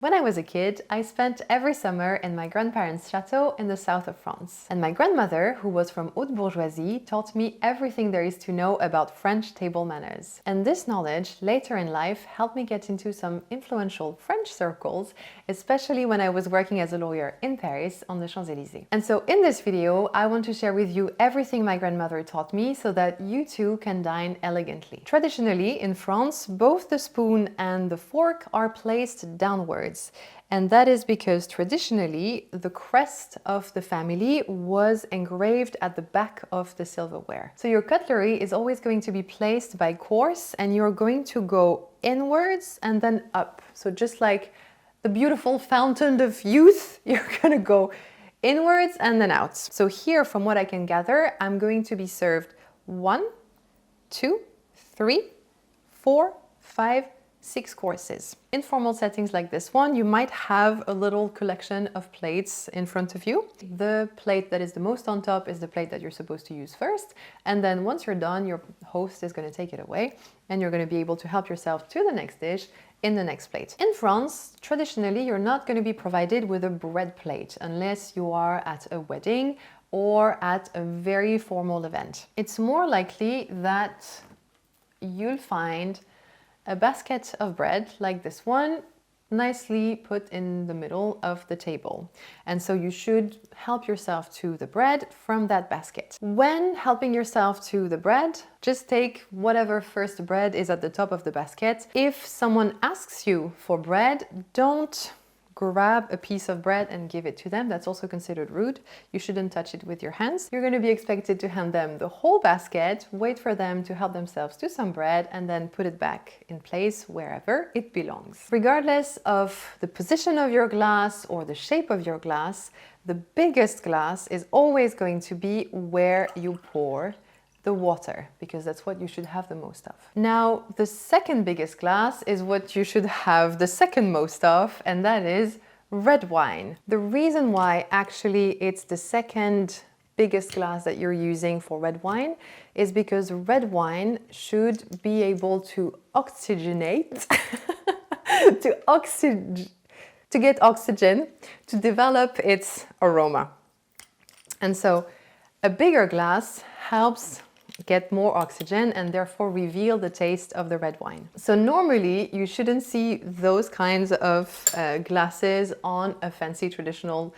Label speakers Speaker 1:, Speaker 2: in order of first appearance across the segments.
Speaker 1: When I was a kid, I spent every summer in my grandparents' chateau in the south of France. And my grandmother, who was from haute bourgeoisie, taught me everything there is to know about French table manners. And this knowledge, later in life, helped me get into some influential French circles, especially when I was working as a lawyer in Paris on the Champs-Élysées. And so in this video, I want to share with you everything my grandmother taught me so that you too can dine elegantly. Traditionally, in France, both the spoon and the fork are placed downwards. And that is because traditionally the crest of the family was engraved at the back of the silverware. So your cutlery is always going to be placed by course, and you're going to go inwards and then up. So just like the beautiful fountain of youth, you're gonna go inwards and then out. So here, from what I can gather, I'm going to be served 1, 2, 3, 4, 5, 6 courses. In formal settings like this one, you might have a little collection of plates in front of you. The plate that is the most on top is the plate that you're supposed to use first. And then once you're done, your host is going to take it away and you're going to be able to help yourself to the next dish in the next plate. In France, traditionally, you're not going to be provided with a bread plate unless you are at a wedding or at a very formal event. It's more likely that you'll find a basket of bread like this one, nicely put in the middle of the table. And so you should help yourself to the bread from that basket. When helping yourself to the bread, just take whatever first bread is at the top of the basket. If someone asks you for bread, don't grab a piece of bread and give it to them. That's also considered rude. You shouldn't touch it with your hands. You're going to be expected to hand them the whole basket, wait for them to help themselves to some bread, and then put it back in place wherever it belongs. Regardless of the position of your glass or the shape of your glass, the biggest glass is always going to be where you pour the water, because that's what you should have the most of. Now, the second biggest glass is what you should have the second most of, and that is red wine. The reason why actually it's the second biggest glass that you're using for red wine is because red wine should be able to oxygenate, to get oxygen, to develop its aroma. And so a bigger glass helps get more oxygen and therefore reveal the taste of the red wine. So normally you shouldn't see those kinds of glasses on a fancy traditional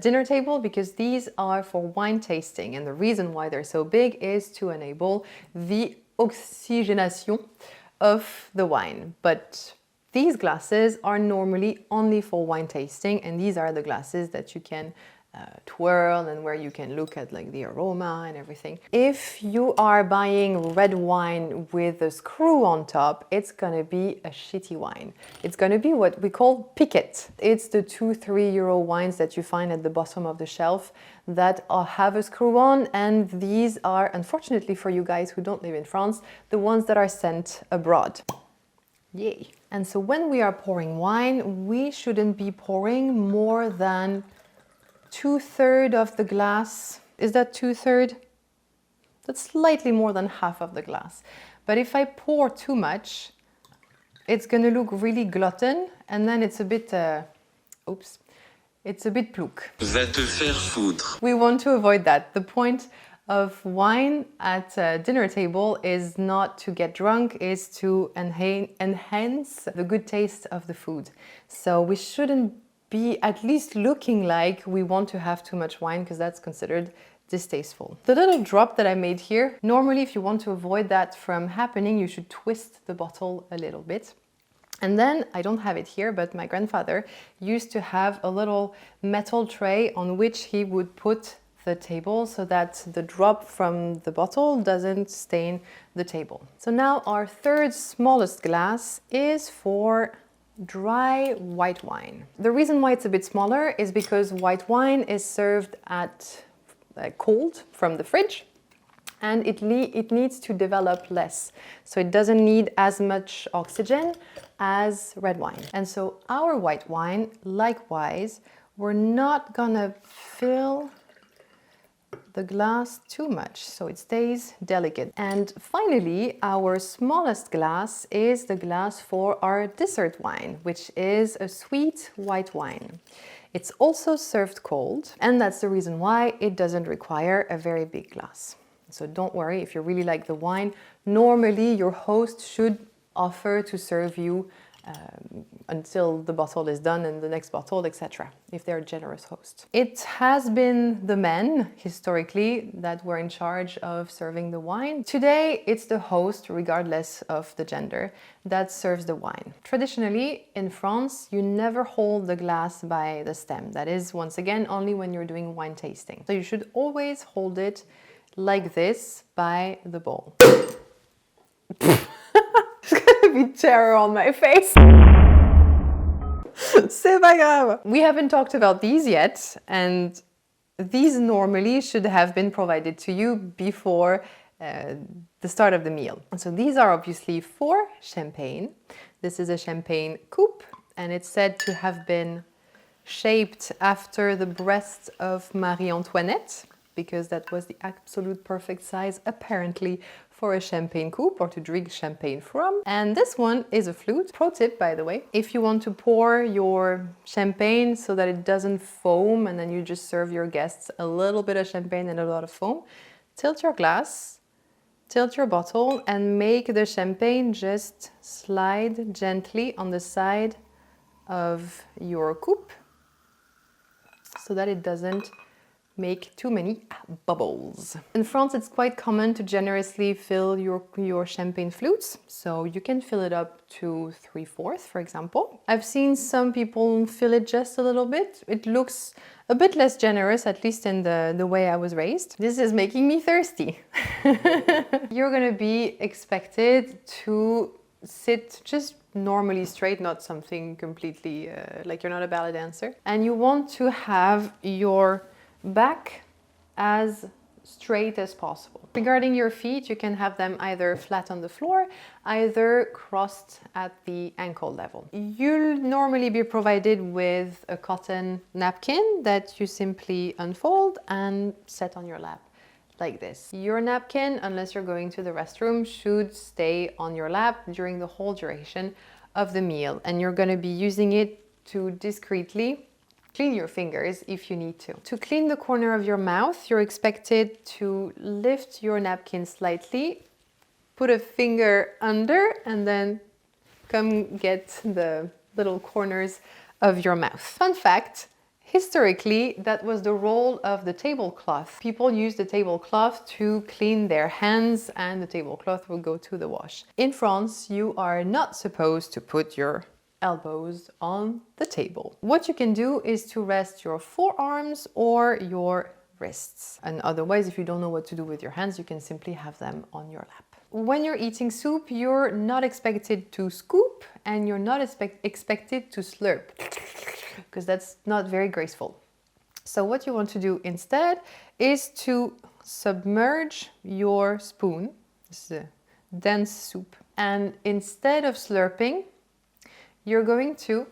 Speaker 1: dinner table, because these are for wine tasting, and the reason why they're so big is to enable the oxygenation of the wine. But these glasses are normally only for wine tasting, and these are the glasses that you can twirl and where you can look at like the aroma and everything. If you are buying red wine with a screw on top, it's gonna be a shitty wine. It's gonna be what we call Piquette. It's the 2-3 euro wines that you find at the bottom of the shelf that have a screw on, and these are, unfortunately for you guys who don't live in France, the ones that are sent abroad. Yay! And so when we are pouring wine, we shouldn't be pouring more than 2/3 of the glass. Is that 2/3? That's slightly more than half of the glass. But if I pour too much, it's gonna look really glutton, and then it's a bit, it's a bit plouc.
Speaker 2: Va te faire foutre.
Speaker 1: We want to avoid that. The point of wine at a dinner table is not to get drunk, is to enhance the good taste of the food. So we shouldn't be at least looking like we want to have too much wine, because that's considered distasteful. The little drop that I made here, normally if you want to avoid that from happening, you should twist the bottle a little bit. And then, I don't have it here, but my grandfather used to have a little metal tray on which he would put the table so that the drop from the bottle doesn't stain the table. So now our third smallest glass is for dry white wine. The reason why it's a bit smaller is because white wine is served at cold from the fridge, and it needs to develop less. So it doesn't need as much oxygen as red wine. And so our white wine, likewise, we're not gonna fill the glass too much so it stays delicate. And finally, our smallest glass is the glass for our dessert wine, which is a sweet white wine. It's also served cold, and that's the reason why it doesn't require a very big glass. So don't worry if you really like the wine. Normally, your host should offer to serve you until the bottle is done and the next bottle, etc., if they're a generous host. It has been the men, historically, that were in charge of serving the wine. Today, it's the host, regardless of the gender, that serves the wine. Traditionally, in France, you never hold the glass by the stem. That is, once again, only when you're doing wine tasting. So you should always hold it like this by the bowl. There's gonna be terror on my face. C'est pas grave. We haven't talked about these yet, and these normally should have been provided to you before the start of the meal. So these are obviously for champagne. This is a champagne coupe, and it's said to have been shaped after the breast of Marie Antoinette, because that was the absolute perfect size, apparently, for a champagne coupe or to drink champagne from. And this one is a flute. Pro tip, by the way, if you want to pour your champagne so that it doesn't foam and then you just serve your guests a little bit of champagne and a lot of foam, tilt your glass, tilt your bottle, and make the champagne just slide gently on the side of your coupe so that it doesn't make too many bubbles. In France, it's quite common to generously fill your champagne flutes. So you can fill it up to 3/4, for example. I've seen some people fill it just a little bit. It looks a bit less generous, at least in the way I was raised. This is making me thirsty. You're gonna be expected to sit just normally straight, not something completely like you're not a ballet dancer. And you want to have your back as straight as possible. Regarding your feet, you can have them either flat on the floor, either crossed at the ankle level. You'll normally be provided with a cotton napkin that you simply unfold and set on your lap like this. Your napkin, unless you're going to the restroom, should stay on your lap during the whole duration of the meal, and you're going to be using it to discreetly clean your fingers if you need to. To clean the corner of your mouth, you're expected to lift your napkin slightly, put a finger under, and then come get the little corners of your mouth. Fun fact, historically, that was the role of the tablecloth. People used the tablecloth to clean their hands, and the tablecloth would go to the wash. In France, you are not supposed to put your elbows on the table. What you can do is to rest your forearms or your wrists. And otherwise, if you don't know what to do with your hands, you can simply have them on your lap. When you're eating soup, you're not expected to scoop and you're not expected to slurp, because that's not very graceful. So what you want to do instead is to submerge your spoon. This is a dense soup. And instead of slurping, you're going to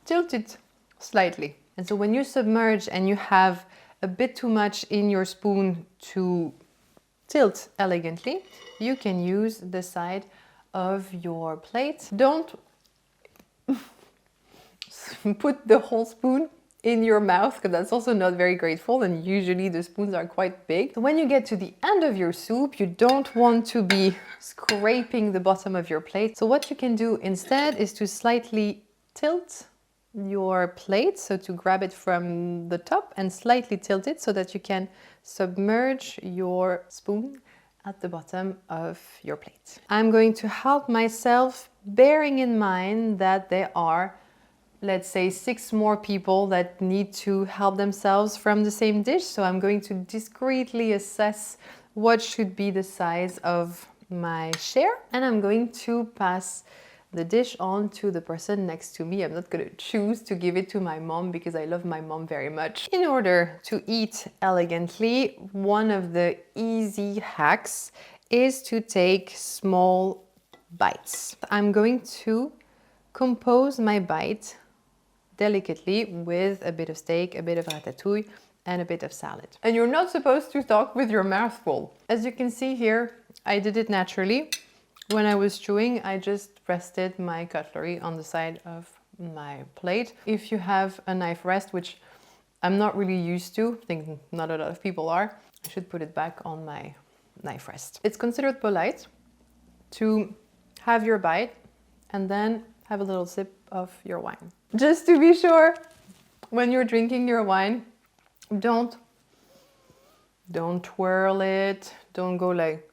Speaker 1: tilt it slightly. And so when you submerge and you have a bit too much in your spoon to tilt elegantly, you can use the side of your plate. Don't put the whole spoon in your mouth, because that's also not very graceful, and usually the spoons are quite big. So when you get to the end of your soup, you don't want to be scraping the bottom of your plate. So what you can do instead is to slightly tilt your plate, so to grab it from the top and slightly tilt it so that you can submerge your spoon at the bottom of your plate. I'm going to help myself, bearing in mind that there are, let's say, 6 more people that need to help themselves from the same dish. So I'm going to discreetly assess what should be the size of my share. And I'm going to pass the dish on to the person next to me. I'm not going to choose to give it to my mom because I love my mom very much. In order to eat elegantly, one of the easy hacks is to take small bites. I'm going to compose my bite delicately with a bit of steak, a bit of ratatouille, and a bit of salad. And you're not supposed to talk with your mouth full. As you can see here, I did it naturally. When I was chewing, I just rested my cutlery on the side of my plate. If you have a knife rest, which I'm not really used to, I think not a lot of people are, I should put it back on my knife rest. It's considered polite to have your bite and then have a little sip of your wine. Just to be sure, when you're drinking your wine, don't twirl it, don't go like,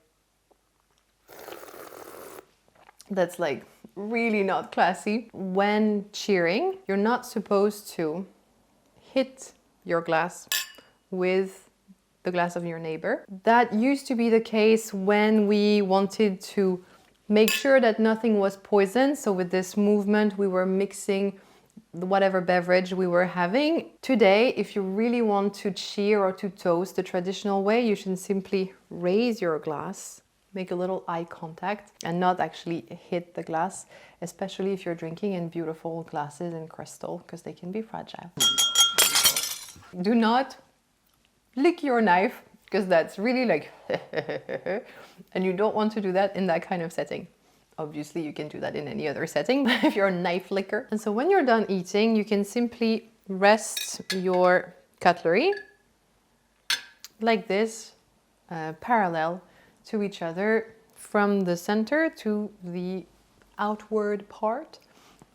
Speaker 1: that's like really not classy. When cheering, you're not supposed to hit your glass with the glass of your neighbor. That used to be the case when we wanted to make sure that nothing was poisoned. So with this movement, we were mixing whatever beverage we were having. Today, if you really want to cheer or to toast the traditional way, you should simply raise your glass, make a little eye contact, and not actually hit the glass, especially if you're drinking in beautiful glasses and crystal, because they can be fragile. Do not lick your knife, because that's really like and you don't want to do that in that kind of setting. Obviously, you can do that in any other setting, but if you're a knife licker. And so when you're done eating, you can simply rest your cutlery like this, parallel to each other from the center to the outward part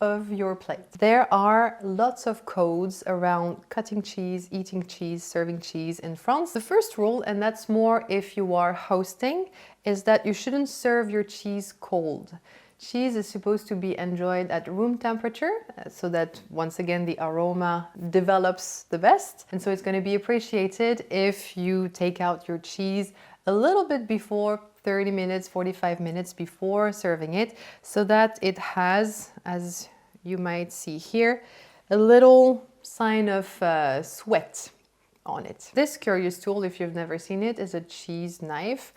Speaker 1: of your plate. There are lots of codes around cutting cheese, eating cheese, serving cheese in France. The first rule, and that's more if you are hosting, is that you shouldn't serve your cheese cold. Cheese is supposed to be enjoyed at room temperature so that once again the aroma develops the best. And so it's going to be appreciated if you take out your cheese a little bit before, 30 minutes, 45 minutes before serving it, so that it has, as you might see here, a little sign of sweat on it. This curious tool, if you've never seen it, is a cheese knife.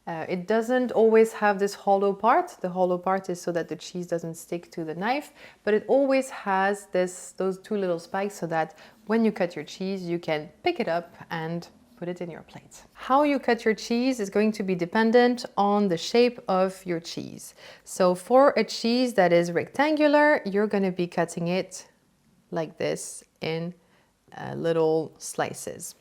Speaker 1: It doesn't always have this hollow part. The hollow part is so that the cheese doesn't stick to the knife, but it always has those two little spikes so that when you cut your cheese, you can pick it up and put it in your plate. How you cut your cheese is going to be dependent on the shape of your cheese. So for a cheese that is rectangular, you're going to be cutting it like this in little slices.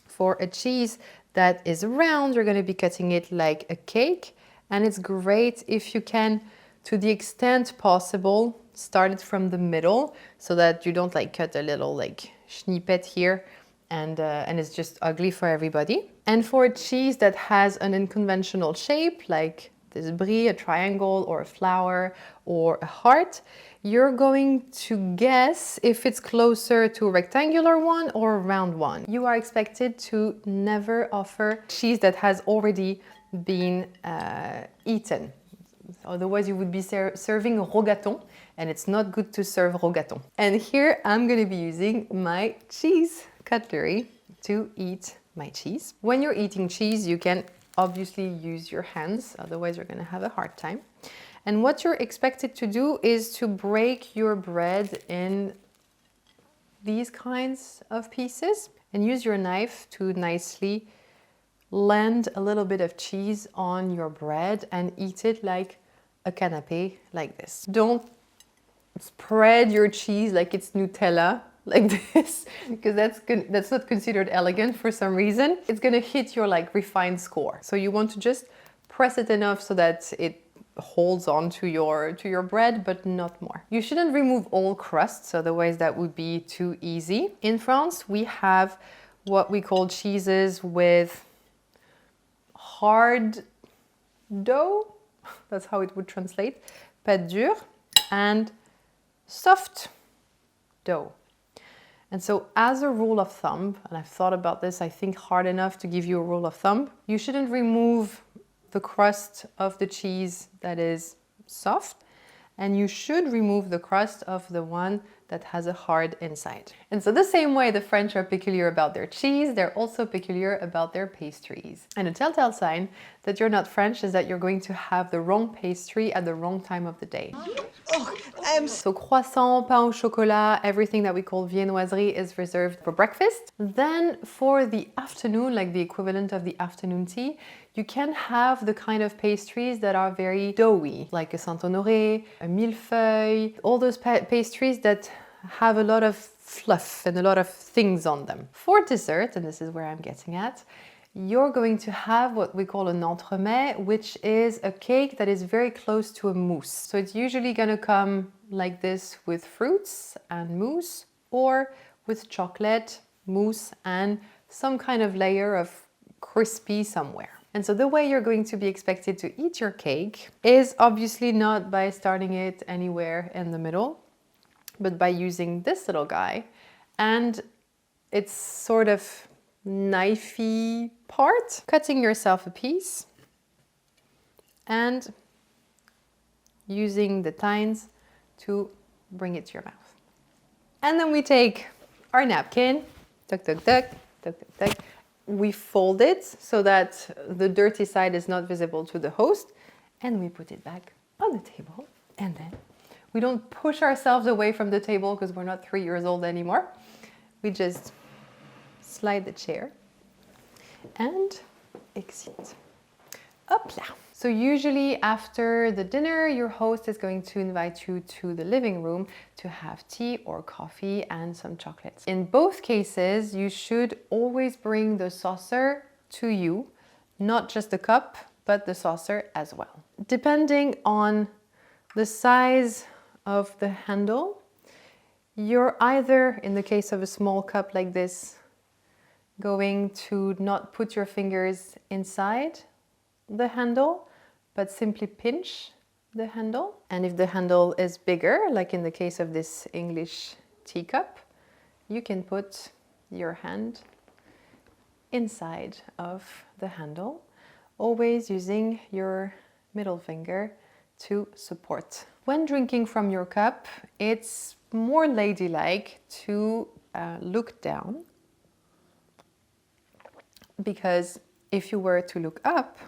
Speaker 1: For a cheese that is round, you're going to be cutting it like a cake, and it's great if you can, to the extent possible, start it from the middle so that you don't like cut a little like snippet here and it's just ugly for everybody. And for a cheese that has an unconventional shape, like this brie, a triangle or a flower or a heart, you're going to guess if it's closer to a rectangular one or a round one. You are expected to never offer cheese that has already been eaten. Otherwise, you would be serving rogaton, and it's not good to serve rogaton. And here I'm going to be using my cheese cutlery to eat my cheese. When you're eating cheese, you can obviously use your hands, otherwise you're going to have a hard time. And what you're expected to do is to break your bread in these kinds of pieces and use your knife to nicely land a little bit of cheese on your bread and eat it like a canapé, like this. Don't spread your cheese like it's Nutella, like this, because that's not considered elegant for some reason. It's gonna hit your like refined score. So you want to just press it enough so that it holds on to your bread, but not more. You shouldn't remove all crusts, otherwise that would be too easy. In France, we have what we call cheeses with hard dough, that's how it would translate, pâte dure, and soft dough. And so as a rule of thumb, and I've thought about this, I think hard enough to give you a rule of thumb, you shouldn't remove the crust of the cheese that is soft, and you should remove the crust of the one that has a hard inside. And so the same way the French are peculiar about their cheese, they're also peculiar about their pastries. And a telltale sign that you're not French is that you're going to have the wrong pastry at the wrong time of the day. So croissant, pain au chocolat, everything that we call viennoiserie is reserved for breakfast. Then for the afternoon, like the equivalent of the afternoon tea, you can have the kind of pastries that are very doughy, like a Saint-Honoré, a millefeuille, all those pastries that have a lot of fluff and a lot of things on them. For dessert, and this is where I'm getting at, you're going to have what we call an entremet, which is a cake that is very close to a mousse. So it's usually going to come like this with fruits and mousse, or with chocolate, mousse, and some kind of layer of crispy somewhere. And so the way you're going to be expected to eat your cake is obviously not by starting it anywhere in the middle, but by using this little guy and its sort of knifey part, cutting yourself a piece and using the tines to bring it to your mouth. And then we take our napkin, tuck, tuck, tuck, tuck, tuck, tuck. We fold it so that the dirty side is not visible to the host, and we put it back on the table. And then we don't push ourselves away from the table because we're not 3 years old anymore. We just slide the chair and exit. Hop là. So usually after the dinner, your host is going to invite you to the living room to have tea or coffee and some chocolates. In both cases, you should always bring the saucer to you, not just the cup, but the saucer as well. Depending on the size of the handle, you're either, in the case of a small cup like this, going to not put your fingers inside the handle, but simply pinch the handle. And if the handle is bigger, like in the case of this English teacup, you can put your hand inside of the handle, always using your middle finger to support. When drinking from your cup, it's more ladylike to look down, because if you were to look up,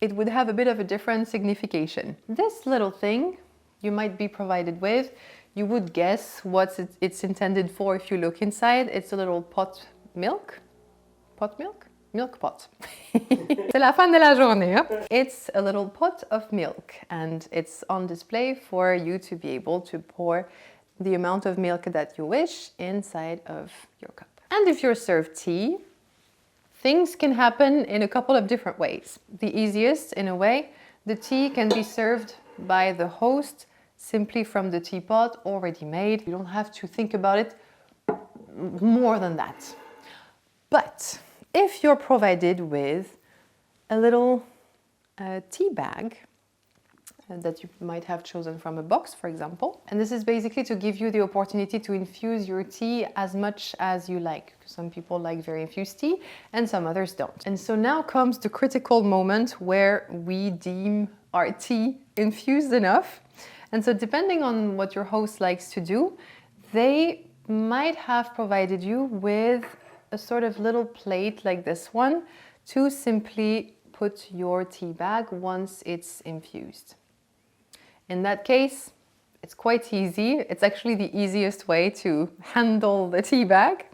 Speaker 1: it would have a bit of a different signification. This little thing you might be provided with, you would guess what it's intended for if you look inside. It's a little pot milk. Pot milk? Milk pot. C'est la fin de la journée. Hein? It's a little pot of milk, and it's on display for you to be able to pour the amount of milk that you wish inside of your cup. And if you're served tea, things can happen in a couple of different ways. The easiest, in a way, the tea can be served by the host simply from the teapot already made. You don't have to think about it more than that. But if you're provided with a little tea bag that you might have chosen from a box, for example. And this is basically to give you the opportunity to infuse your tea as much as you like. Some people like very infused tea and some others don't. And so now comes the critical moment where we deem our tea infused enough. And so depending on what your host likes to do, they might have provided you with a sort of little plate like this one to simply put your tea bag once it's infused. In that case, it's quite easy. It's actually the easiest way to handle the tea bag.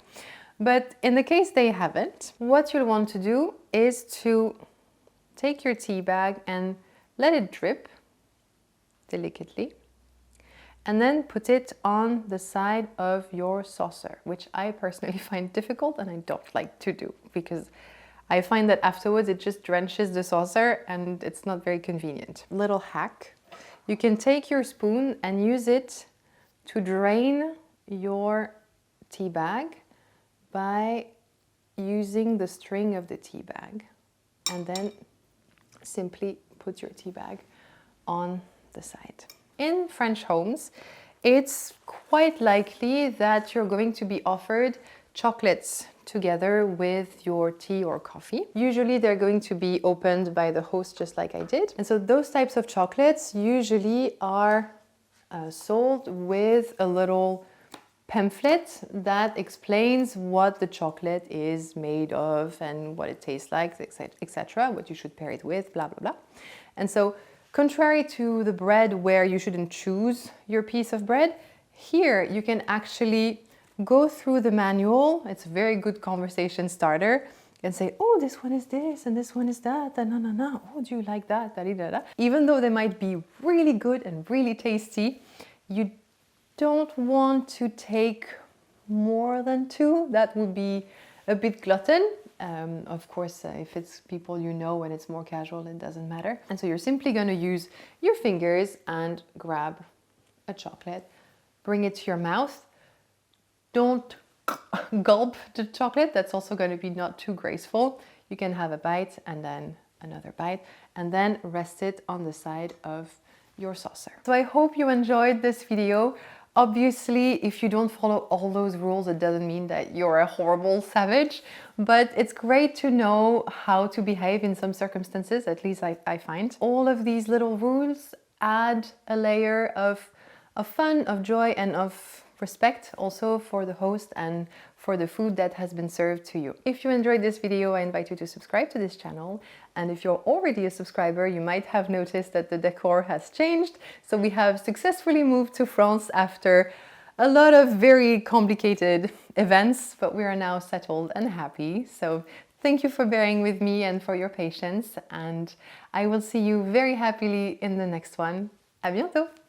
Speaker 1: But in the case they haven't, what you'll want to do is to take your tea bag and let it drip delicately, and then put it on the side of your saucer, which I personally find difficult and I don't like to do, because I find that afterwards it just drenches the saucer and it's not very convenient. Little hack. You can take your spoon and use it to drain your tea bag by using the string of the tea bag, and then simply put your tea bag on the side. In French homes, it's quite likely that you're going to be offered chocolates together with your tea or coffee. Usually they're going to be opened by the host just like I did. And so those types of chocolates usually are sold with a little pamphlet that explains what the chocolate is made of and what it tastes like, etc., what you should pair it with, blah, blah, blah. And so contrary to the bread where you shouldn't choose your piece of bread, here you can actually go through the manual. It's a very good conversation starter. And say, oh, this one is this and this one is that, and no. Oh, do you like that? Da, da, da. Even though they might be really good and really tasty, you don't want to take more than 2. That would be a bit glutton. Of course, if it's people you know and it's more casual, it doesn't matter. And so you're simply going to use your fingers and grab a chocolate, bring it to your mouth. Don't gulp the chocolate. That's also going to be not too graceful. You can have a bite and then another bite and then rest it on the side of your saucer. So I hope you enjoyed this video. Obviously, if you don't follow all those rules, it doesn't mean that you're a horrible savage, but it's great to know how to behave in some circumstances, at least I find. All of these little rules add a layer of fun, of joy, and of respect also for the host and for the food that has been served to you. If you enjoyed this video, I invite you to subscribe to this channel. And if you're already a subscriber, you might have noticed that the decor has changed. So we have successfully moved to France after a lot of very complicated events, but we are now settled and happy. So thank you for bearing with me and for your patience. And I will see you very happily in the next one. À bientôt!